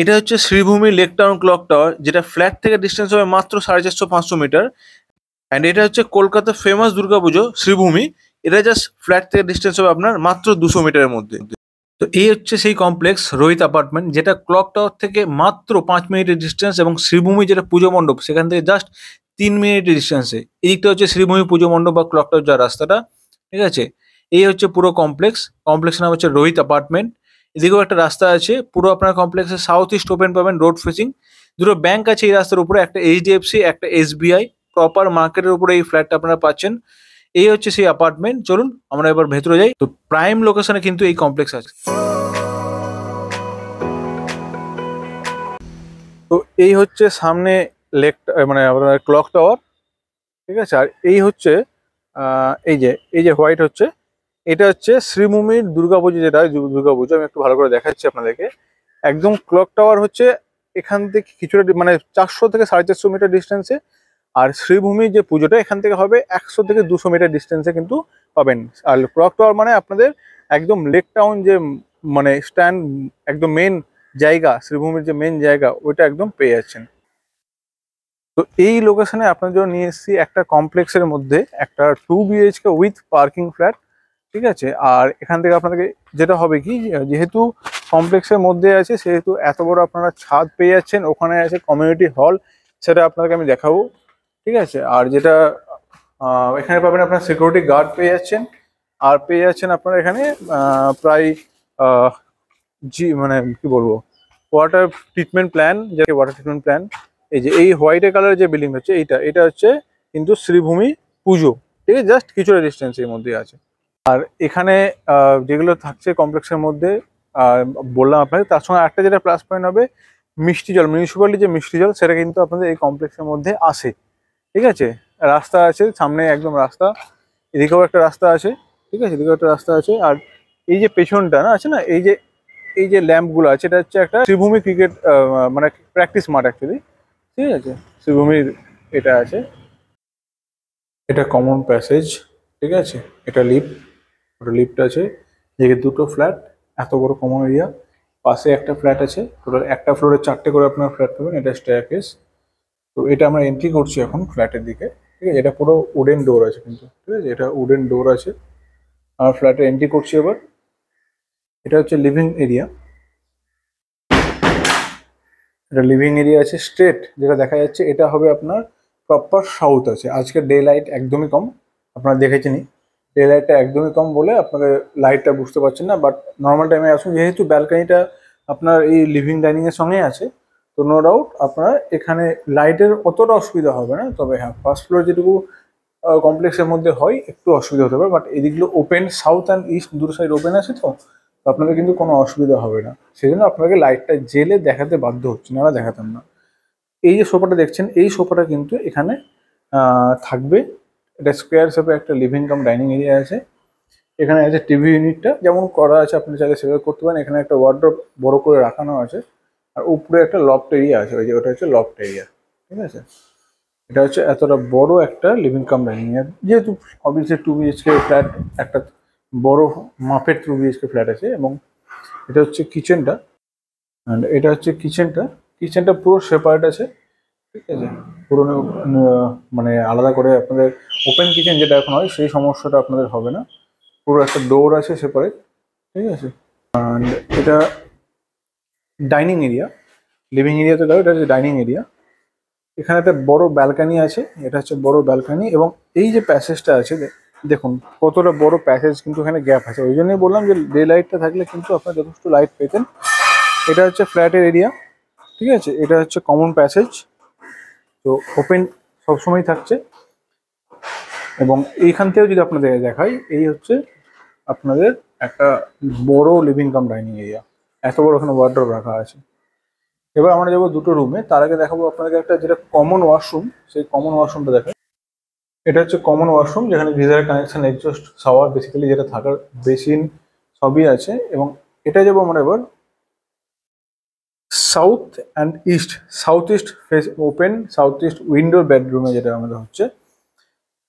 এটা হচ্ছে Sreebhumi lake town clock tower, যেটা ফ্ল্যাট থেকে ডিস্টেন্স হবে মাত্র 450-500 মিটার। অ্যান্ড এটা হচ্ছে কলকাতার ফেমাস দুর্গাপুজো শ্রীভূমি। এটা জাস্ট ফ্ল্যাট থেকে ডিস্টেন্স হবে আপনার মাত্র 200 মিটারের মধ্যে। তো এই হচ্ছে সেই কমপ্লেক্স রোহিত অ্যাপার্টমেন্ট, যেটা ক্লক টাওয়ার থেকে মাত্র 5 মিনিটের ডিস্টেন্স, এবং শ্রীভূমি যেটা পুজো মণ্ডপ সেখান থেকে জাস্ট 3 মিনিটের ডিস্টেন্সে। এদিকটা হচ্ছে শ্রীভূমি পুজো মণ্ডপ বা ক্লক টাওয়ার যাওয়ার রাস্তাটা, ঠিক আছে। এই হচ্ছে পুরো কমপ্লেক্সের নাম হচ্ছে রোহিত অ্যাপার্টমেন্ট। এদিকেও একটা রাস্তা আছে, পুরো আপনার কমপ্লেক্সে সাউথ ইস্ট ওপেন পাবেন, রোড ফেসিং। দুটো ব্যাংক আছে এই রাস্তার উপরে, একটা এইচডিএফসি, একটা এসবিআই। প্রপার মার্কেটের উপরে এই ফ্ল্যাটটা আপনারা পাচ্ছেন। এই হচ্ছে সেই অ্যাপার্টমেন্ট। চলুন আমরা এবার ভেতরে যাই। তো প্রাইম লোকেশনে কিন্তু এই কমপ্লেক্স আছে। তো এই হচ্ছে সামনে লেক, মানে আপনার ক্লক টাওয়ার, ঠিক আছে। আর এই হচ্ছে এই যে হোয়াইট হচ্ছে, এটা হচ্ছে শ্রীভূমির দুর্গাপুজো, যেটা দুর্গাপুজো। আমি একটু ভালো করে দেখাচ্ছি আপনাদেরকে। একদম ক্লক টাওয়ার হচ্ছে এখান থেকে কিছুটা মানে 400 থেকে 450 মিটার ডিস্টেন্সে। আর শ্রীভূমির যে পুজোটা এখান থেকে হবে 100 থেকে 200 মিটার ডিস্টেন্সে কিন্তু পাবেন। আর ক্লক টাওয়ার মানে আপনাদের একদম লেক টাউন যে মানে স্ট্যান্ড, একদম মেন জায়গা, শ্রীভূমির যে মেন জায়গা, ওইটা একদম পেয়ে যাচ্ছেন। তো এই লোকেশনে আপনাদের জন্য নিয়ে এসেছি একটা কমপ্লেক্সের মধ্যে একটা 2 বিএইচকে উইথ পার্কিং ফ্ল্যাট, ঠিক আছে। আর এখান থেকে আপনাদেরকে যেটা হবে কি, যেহেতু কমপ্লেক্সের মধ্যে আছে সেহেতু এত বড় আপনারা ছাদ পেয়ে যাচ্ছেন, ওখানে আছে কমিউনিটি হল, সেটা আপনাকে আমি দেখাবো, ঠিক আছে। আর যেটা এখানে পাবেন আপনার সিকিউরিটি গার্ড পেয়ে যাচ্ছেন। আর পেয়ে যাচ্ছেন আপনারা এখানে প্রায় মানে কি বলবো, ওয়াটার ট্রিটমেন্ট প্ল্যান, যাকে ওয়াটার ট্রিটমেন্ট প্ল্যান। এই যে এই হোয়াইট কালারের যে বিল্ডিং হচ্ছে এটা হচ্ছে কিন্তু শ্রীভূমি পুজো, ঠিক আছে। জাস্ট কিছুটা ডিস্টেন্সের মধ্যে আছে। আর এখানে যেগুলো থাকছে কমপ্লেক্সের মধ্যে বললাম আপনাদের, তার সঙ্গে একটা যেটা প্লাস পয়েন্ট হবে, মিষ্টি জল, মিউনিসিপ্যালিটি যে মিষ্টি জল, সেটা কিন্তু আপনাদের এই কমপ্লেক্সের মধ্যে আসে, ঠিক আছে। রাস্তা আছে সামনে, একদম রাস্তা, এদিকেও একটা রাস্তা আছে, ঠিক আছে, এদিকেও একটা রাস্তা আছে। আর এই যে পেছনটা না আছে না, এই যে ল্যাম্পগুলো আছে, এটা হচ্ছে একটা শ্রীভূমি ক্রিকেট মানে প্র্যাকটিস মাঠ অ্যাকচুয়ালি, ঠিক আছে। শ্রীভূমির এটা আছে, এটা কমন প্যাসেজ, ঠিক আছে। এটা লিফট, ওটা লিফট আছে। যেখানে দুটো ফ্ল্যাট, এত বড় কমন এরিয়া। পাশে একটা ফ্ল্যাট আছে, টোটাল একটা ফ্লোরে 4টে করে আপনার ফ্ল্যাট পাবেন। এটা স্টেয়ারকেস। তো এটা আমরা এন্ট্রি করছি এখন ফ্ল্যাটের দিকে, ঠিক আছে। এটা পুরো উডেন ডোর আছে কিন্তু, ঠিক আছে, এটা উডেন ডোর আছে। আমরা ফ্ল্যাটে এন্ট্রি করছি এবার। এটা হচ্ছে লিভিং এরিয়া, এটা লিভিং এরিয়া আছে স্ট্রেট, যেটা দেখা যাচ্ছে এটা হবে আপনার প্রপার সাউথ আছে। আজকে ডে লাইট একদমই কম, আপনারা দেখেছেনই, ডে লাইটটা একদমই কম বলে আপনাদের লাইটটা বুঝতে পারছেন না। বাট নর্মাল টাইমে আসুন, যেহেতু ব্যালকানিটা আপনার এই লিভিং ডাইনিং এর সঙ্গেই আছে, তো নো ডাউট আপনার এখানে লাইটের অতটা অসুবিধা হবে না। তবে হ্যাঁ, ফার্স্ট ফ্লোর যেটুকু কমপ্লেক্সের মধ্যে হয় একটু অসুবিধা হতে পারে, বাট এদিকগুলো ওপেন, সাউথ অ্যান্ড ইস্ট দুটো সাইড ওপেন আছে, তো আপনাদের কিন্তু কোনো অসুবিধা হবে না। সেই জন্য আপনাকে লাইটটা জেলে দেখাতে বাধ্য হচ্ছে, না দেখাতাম না। এই যে সোফাটা দেখছেন, এই সোফাটা কিন্তু এখানে থাকবে। এটা স্কোয়ার শেপে একটা লিভিং কাম ডাইনিং এরিয়া আছে। এখানে আছে টিভি ইউনিটটা, যেমন করা আছে আপনি চাইলে সেভাবে করতে পারেন। এখানে একটা ওয়ার্ড্রপ বড় করে রাখানো আছে। আর উপরে একটা লফট এরিয়া আছে, ওই যে ওটা হচ্ছে লফট এরিয়া, ঠিক আছে। এটা হচ্ছে এতটা বড় একটা লিভিং কাম ডাইনিং এরিয়া, যেহেতু অবভিয়াসলি 2 বিএইচকে ফ্ল্যাট, একটা বড় মাপের 2 বিএইচকে ফ্ল্যাট আছে। এবং এটা হচ্ছে কিচেনটা, অ্যান্ড এটা হচ্ছে কিচেনটা পুরো সেপারেট আছে, ঠিক আছে। পুরোনো মানে আলাদা করে আপনাদের ওপেন কিচেন যেটা এখন হয়, সেই সমস্যাটা আপনাদের হবে না। পুরো একটা ডোর আছে সেপারেট, ঠিক আছে। অ্যান্ড এটা ডাইনিং এরিয়া, লিভিং এরিয়া তো গেল, এটা হচ্ছে ডাইনিং এরিয়া। এখানে একটা বড় ব্যালকানি আছে, এটা হচ্ছে বড় ব্যালকানি। এবং এই যে প্যাসেজটা আছে, দেখুন কতটা বড় প্যাসেজ, কিন্তু এখানে গ্যাপ আছে। ওই জন্যই বললাম যে ডে লাইটটা থাকলে কিন্তু আপনার যথেষ্ট লাইট পেতেন। এটা হচ্ছে ফ্ল্যাটের এরিয়া, ঠিক আছে। এটা হচ্ছে কমন প্যাসেজ, তো ওপেন সবসময় থাকছে। এবং এইখান থেকেও যদি আপনাদের দেখাই, এই হচ্ছে আপনাদের একটা বড় লিভিং কাম ডাইনিং এরিয়া, এত বড় ওখানে ওয়ার্ডরোব রাখা আছে। এবার আমরা যাবো দুটো রুমে, তার আগে দেখাবো আপনাদের একটা যেটা কমন ওয়াশরুম, সেই কমন ওয়াশরুমটা দেখাই। এটা হচ্ছে কমন ওয়াশরুম, যেখানে geyser connection, exhaust, shower, basically যেটা থাকার, বেসিন সবই আছে। এবং এটা যাবো আমরা এবার south and east, south east face open, south east উইন্ডোর বেডরুমে, যেটা আমাদের হচ্ছে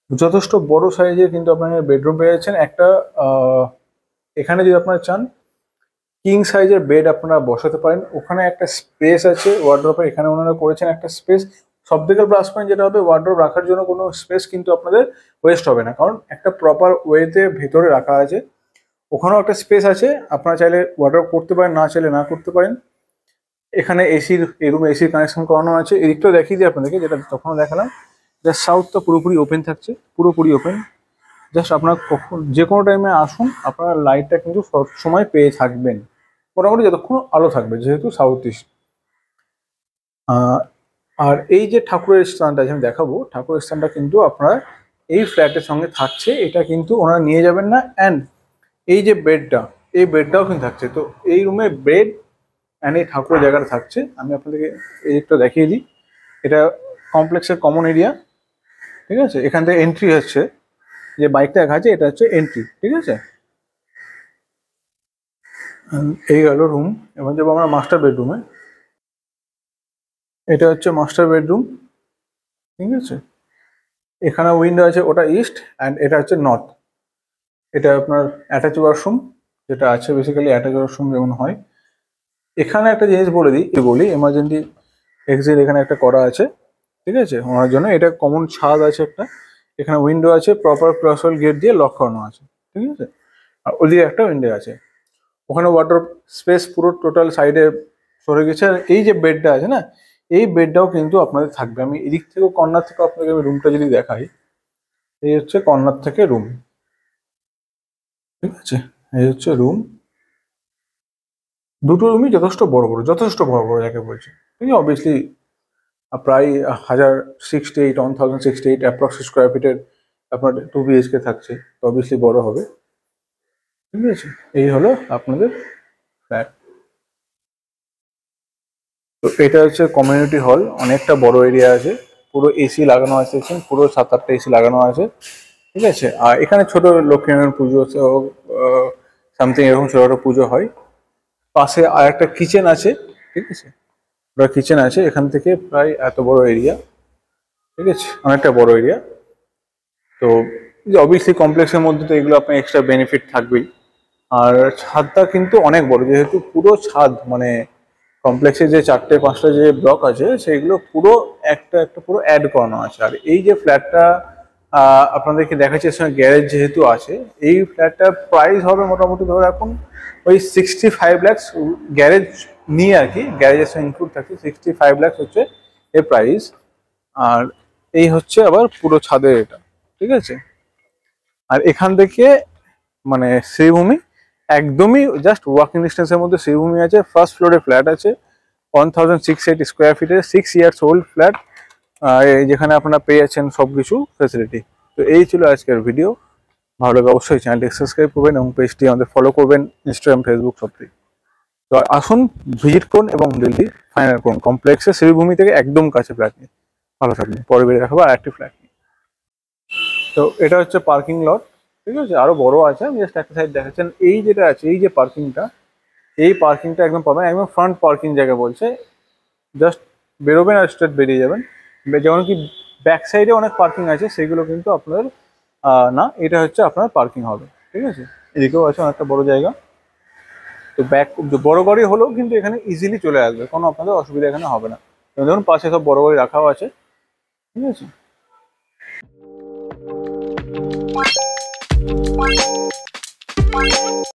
যথেষ্ট বড় সাইজের কিন্তু আপনারা বেডরুম পেয়ে যাচ্ছেন একটা। এখানে যদি আপনারা চান কিং সাইজের বেড আপনারা বসাতে পারেন। ওখানে একটা স্পেস আছে ওয়ার্ড্রোবের, এখানে ওনারা করেছেন একটা স্পেস। সব থেকে প্লাস পয়েন্ট যেটা হবে, ওয়ার্ড্রোব রাখার জন্য কোনো স্পেস কিন্তু আপনাদের ওয়েস্ট হবে না, কারণ একটা প্রপার ওয়েতে ভেতরে রাখা আছে। ওখানেও একটা স্পেস আছে, আপনারা চাইলে ওয়ার্ড্রোব করতে পারেন, না চাইলে না করতে পারেন। এখানে এসির, এই রুমে এসির কানেকশন করানো আছে। এদিকটাও দেখিয়ে দিই আপনাদেরকে, যেটা তখনও দেখালাম। জাস্ট সাউথটা পুরোপুরি ওপেন থাকছে, পুরোপুরি ওপেন। জাস্ট আপনার কখন যে কোনো টাইমে আসুন, আপনারা লাইটটা কিন্তু সব সময় পেয়ে থাকবেন, মোটামুটি যতক্ষণ আলো থাকবে, যেহেতু সাউথ ইস্ট। আর এই যে ঠাকুরের স্থানটা আমি দেখাবো, ঠাকুরের স্থানটা কিন্তু আপনারা এই ফ্ল্যাটের সঙ্গে থাকছে, এটা কিন্তু ওনারা নিয়ে যাবেন না। অ্যান্ড এই যে বেডটা, এই বেডটাও কিন্তু থাকছে। তো এই রুমে বেড অ্যান্ড এই ঠাকুরের জায়গাটা থাকছে। আমি আপনাদেরকে এই দিকটা দেখিয়ে দিই। এটা কমপ্লেক্সের কমন এরিয়া, ঠিক আছে। এখান থেকে এন্ট্রি হচ্ছে, যে বাইকটা দেখা যাচ্ছে এটা হচ্ছে এন্ট্রি, ঠিক আছে। এই গেল রুম। এবার যাবো আমরা মাস্টার বেডরুমে। এটা হচ্ছে মাস্টার বেডরুম, ঠিক আছে। এখানে উইন্ডো আছে, ওটা ইস্ট, অ্যান্ড এটা হচ্ছে নর্থ। এটা আপনার অ্যাটাচ ওয়াশরুম, যেটা আছে বেসিক্যালি অ্যাটাচ ওয়াশরুম যেমন হয়। এখানে একটা জিনিস বলে দিই, বলি এমার্জেন্সি এক্সিট এখানে একটা করা আছে, ঠিক আছে, ওনার জন্য। এটা কমন ছাদ আছে একটা, এখানে উইন্ডো আছে, প্রপার ক্রসওয়েল গেট দিয়ে লক করানো আছে, ঠিক আছে। আর ওদিকে একটা উইন্ডো আছে। ওখানে ওয়াটার স্পেস পুরো টোটাল সাইডে সরে গেছে। আর এই যে বেডটা আছে না, এই বেডটাও কিন্তু আপনাদের থাকবে। আমি এদিক থেকেও কর্নার থেকে আপনাকে আমি রুমটা যদি দেখাই, এই হচ্ছে কর্নার থেকে রুম, ঠিক আছে। এই হচ্ছে রুম। দুটো রুমই যথেষ্ট বড় বড়, যথেষ্ট বড় বড় যাকে বলছে, ঠিক আছে। অবভিয়াসলি প্রায় 1068 অ্যাপ্রক্স স্কোয়ার ফিটের আপনার 2 BHK থাকছে, তো অবভিয়াসলি বড় হবে, ঠিক আছে। এই হলো আপনাদের ফ্ল্যাট। তো এটা হচ্ছে কমিউনিটি হল, অনেকটা বড় এরিয়া আছে, পুরো এসি লাগানো আছে, পুরো 7-8টা এসি লাগানো আছে, ঠিক আছে। আর এখানে ছোট লক্ষ্মীনারায়ণ পুজো সামথিং এরকম ছোটখাটো পুজো হয়। পাশে আর একটা কিচেন আছে, ঠিক আছে। ওটা কিচেন আছে, এখান থেকে প্রায় এত বড় এরিয়া, ঠিক আছে, অনেকটা বড় এরিয়া। তো অবভিয়াসলি কমপ্লেক্সের মধ্যে তো এগুলো আপনার এক্সট্রা বেনিফিট থাকবেই। আর ছাদটা কিন্তু অনেক বড়, যেহেতু পুরো ছাদ মানে কমপ্লেক্সে যে 4-5টা যে ব্লক আছে, সেগুলো পুরো একটা একটা পুরো অ্যাড করানো আছে। আর এই যে ফ্ল্যাটটা আপনাদেরকে দেখাচ্ছি, এর সঙ্গে গ্যারেজ যেহেতু আছে, এই ফ্ল্যাটটার প্রাইস হবে মোটামুটি ধরে রাখুন ওই 65 lakhs, গ্যারেজ নিয়ে আর কি, গ্যারেজের সঙ্গে ইনক্লুড থাকে 65 lakhs হচ্ছে এর প্রাইস। আর এই হচ্ছে আবার পুরো ছাদের এটা, ঠিক আছে। আর এখান থেকে মানে শ্রীভূমি একদমই জাস্ট ওয়াকিং ডিস্টেন্সের মধ্যে শ্রীভূমি আছে। ফার্স্ট ফ্লোরে ফ্ল্যাট আছে, 1068 স্কোয়ার ফিটের, 6 years ওল্ড ফ্ল্যাট, যেখানে আপনারা পেয়ে যাচ্ছেন সব কিছু ফেসিলিটি। তো এই ছিল আজকের ভিডিও। ভালো লাগে অবশ্যই চ্যানেলটি সাবস্ক্রাইব করবেন এবং পেজটি আমাদের ফলো করবেন, ইনস্টাগ্রাম, ফেসবুক সবটাই। তো আসুন, ভিজিট করুন এবং দিল্লি ফাইনাল করুন। কমপ্লেক্সে শ্রীভূমি থেকে একদম কাছে ফ্ল্যাট নিয়ে। ভালো থাকবেন, পরে বেরিয়ে দেখাবো আর একটি ফ্ল্যাট নিয়ে। তো এটা হচ্ছে পার্কিং লট, ঠিক আছে। আরো বড় আছে, আমি জাস্ট একটা সাইড দেখাচ্ছেন। এই যেটা আছে, এই যে পার্কিংটা, এই পার্কিংটা একদম পাবেন, একদম ফ্রন্ট পার্কিং জায়গা বলছে। জাস্ট বেরোবেন আর স্ট্রেট বেরিয়ে যাবেন। যেমন কি ব্যাক সাইডে অনেক পার্কিং আছে, সেগুলো কিন্তু আপনার না, এটা হচ্ছে আপনার পার্কিং হবে, ঠিক আছে। এদিকেও আছে অনেকটা বড় জায়গা। তো ব্যাক বড় গাড়ি হলেও কিন্তু এখানে ইজিলি চলে আসবে, কোনো আপনাদের অসুবিধা এখানে হবে না। ধরুন পাশে সব বড় গাড়ি রাখাও আছে, ঠিক আছে।